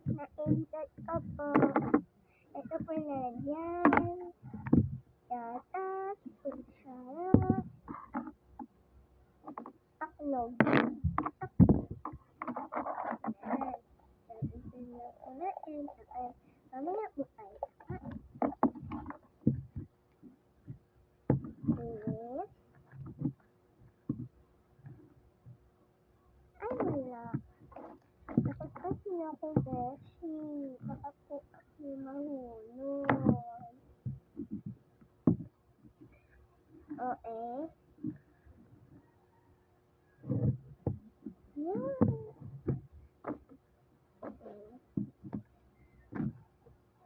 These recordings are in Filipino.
na-insert ko po. Ito po lalagyan. Gatas, kutsara, taklog. Sabihin lang po natin. Mamaya po tayo. Yes. Ay, wala. Tapos kasi ako, Beshi. Baka po kasi mahulog. Okay. Yan. Okay.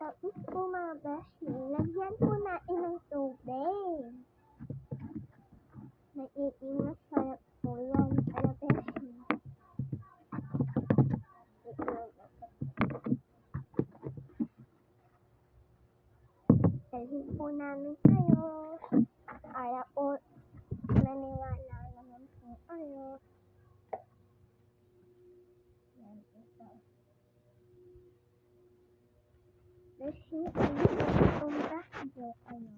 Tapos po mga Beshi, lagyan po natin ng tubig. Naiitim na sarap po yan. Ano, Beshi? Dalhin po namin kayo. Para po naniwala naman po kayo. Yan ito. Beshi, ano po itong bakyo? Ano?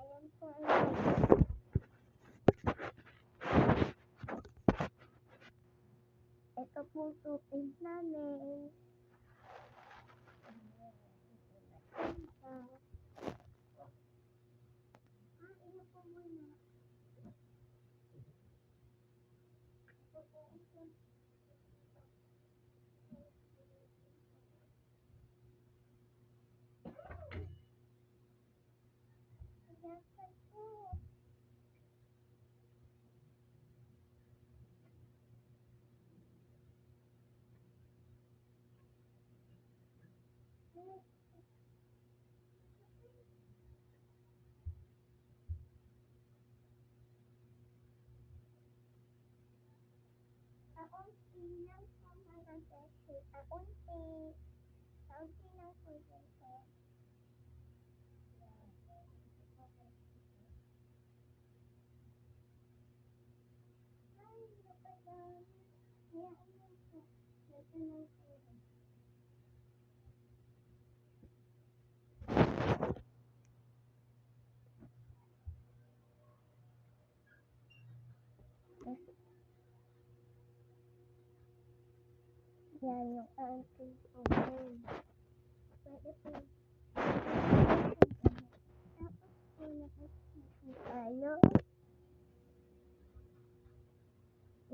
Ayan po ang ito po tubig namin. Ino po muna. Ayan po. Kaunti lang po mga Beshi. Kaunti. Kaunti lang po dyan po. Ay, napadami. Hayaan lang po. Ito lang po. Yan yung auntie tubig. Pwede po. Tapos po nakasisi tayo.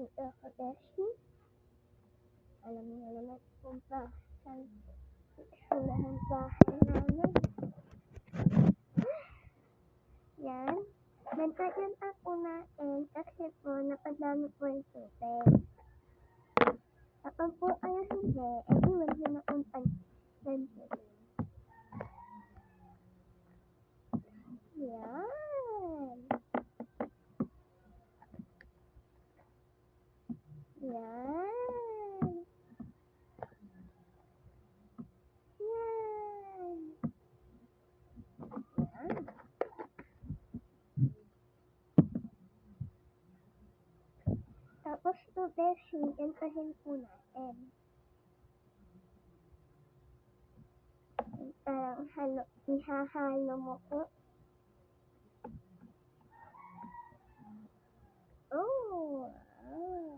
Ito ako, Beshi. Alam niyo naman kung saan itsura ng bahay namin. Yan. Nagkagyan ako natin kasi po napadami po yung tubig. Kapag po kayo hindi, edi wag nyo na kung pansin. Yan. Yan. Yan. Yan. Tapos to, Beshi, gantahin po natin. Parang ihahalo mo po. Oh, wow.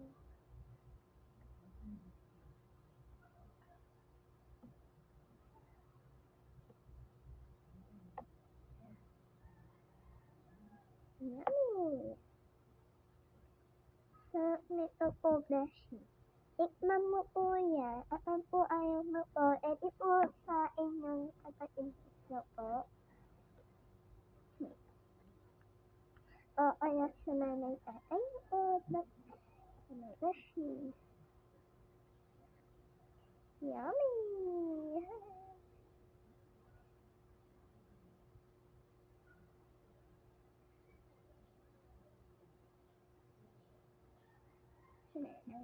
Yummy. Sarap nito po, Beshi. Tikman mo po yan. At ang po ayaw mo po, edi po sa inyong kapatid nyo po. O kaya sa nanay tatay mo po. Beshi. Yummy.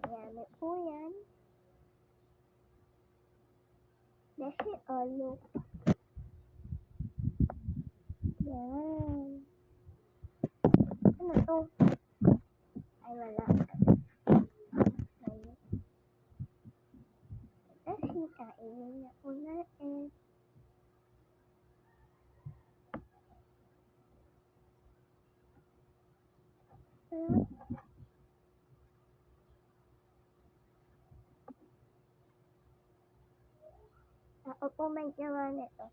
Yummy po yan. Beshi, look. Yan. Ano to? Ay, wala. Ay, yun na kunain. Pero, ako po may gawa nito.